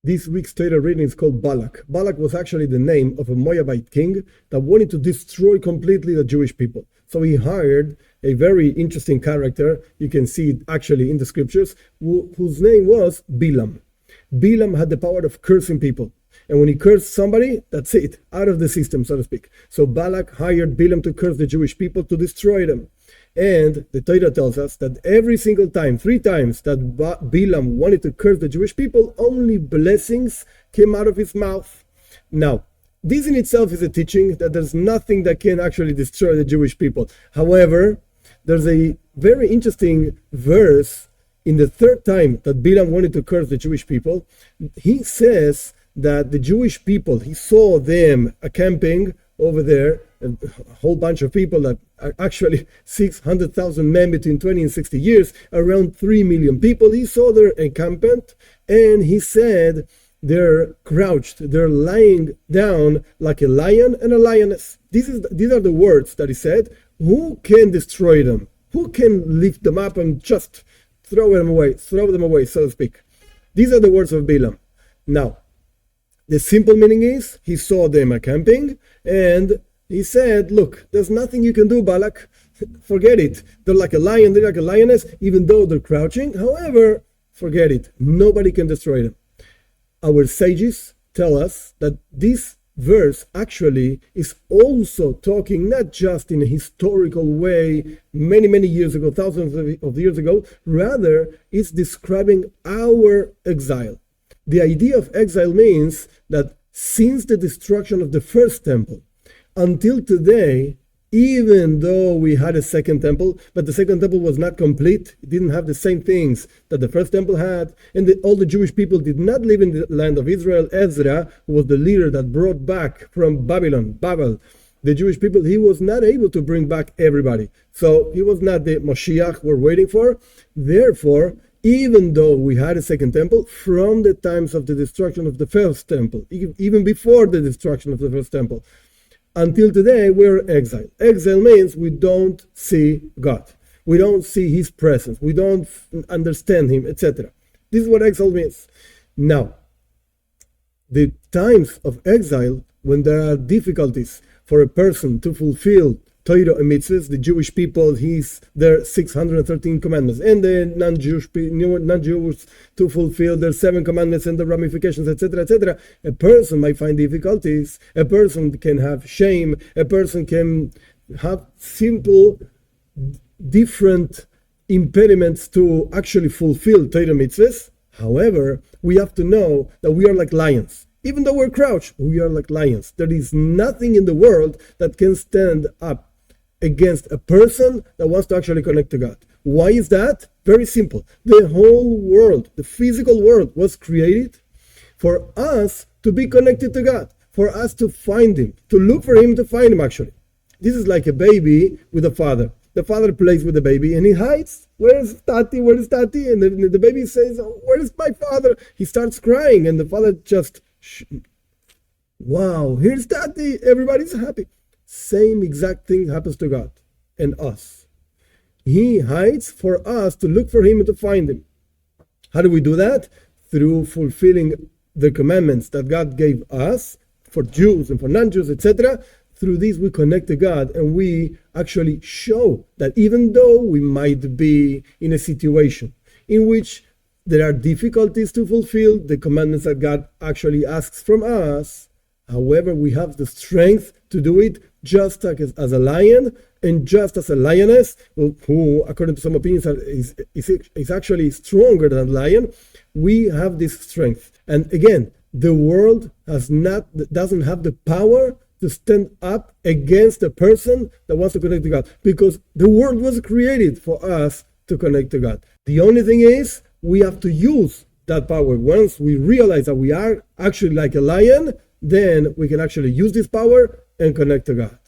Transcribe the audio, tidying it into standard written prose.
This week's Torah reading is called Balak. Balak was actually the name of a Moabite king that wanted to destroy completely the Jewish people. So he hired a very interesting character, you can see it actually in the scriptures, whose name was Bilam. Bilam had the power of cursing people. And when he cursed somebody, that's it, out of the system, so to speak. So Balak hired Bilam to curse the Jewish people, to destroy them. And the Torah tells us that every single time, 3 times, that Bilam wanted to curse the Jewish people, only blessings came out of his mouth. Now, this in itself is a teaching that there's nothing that can actually destroy the Jewish people. However, there's a very interesting verse in the 3rd time that Bilam wanted to curse the Jewish people. He says that the Jewish people, he saw them camping over there, a whole bunch of people, that are actually 600,000 men between 20 and 60 years, around 3 million people. He saw their encampment, and he said they're crouched, they're lying down like a lion and a lioness. These are the words that he said. Who can destroy them? Who can lift them up and just throw them away, so to speak? These are the words of Bilam. Now, the simple meaning is, he saw them camping, and he said, look, there's nothing you can do, Balak. Forget it. They're like a lion, they're like a lioness, even though they're crouching. However, forget it. Nobody can destroy them. Our sages tell us that this verse actually is also talking not just in a historical way, many years ago, thousands of years ago. Rather, it's describing our exile. The idea of exile means that since the destruction of the first temple until today, even though we had a second temple, but the second temple was not complete, it didn't have the same things that the first temple had, and all the Jewish people did not live in the land of Israel. Ezra, who was the leader that brought back from Babel, the Jewish people, he was not able to bring back everybody. So he was not the Moshiach we're waiting for. Therefore, even though we had a second temple, from the times of the destruction of the first temple, even before the destruction of the first temple, until today, we're exiled. Exile means we don't see God. We don't see His presence. We don't understand Him, etc. This is what exile means. Now, the times of exile, when there are difficulties for a person to fulfill Torah and mitzvahs, the Jewish people, their 613 commandments, and the non-Jews to fulfill their 7 commandments and the ramifications, etc., etc. A person might find difficulties. A person can have shame. A person can have simple, different impediments to actually fulfill Torah mitzvahs. However, we have to know that we are like lions. Even though we're crouched, we are like lions. There is nothing in the world that can stand up against a person that wants to actually connect to God. Why is that? Very simple. The whole world, the physical world, was created for us to be connected to God, for us to find Him, to look for Him, to find Him actually. This is like a baby with a father. The father plays with the baby and he hides. Where is Tati? Where is Tati? And the baby says, oh, where is my father? He starts crying and the father just, wow, here's Tati. Everybody's happy. Same exact thing happens to God and us. He hides for us to look for Him and to find Him. How do we do that? Through fulfilling the commandments that God gave us for Jews and for non-Jews, etc. Through these we connect to God, and we actually show that even though we might be in a situation in which there are difficulties to fulfill the commandments that God actually asks from us, however, we have the strength to do it, just as a lion and just as a lioness, who according to some opinions is actually stronger than a lion. We have this strength. And again, the world doesn't have the power to stand up against a person that wants to connect to God, because the world was created for us to connect to God. The only thing is, we have to use that power. Once we realize that we are actually like a lion, then we can actually use this power and connect to God.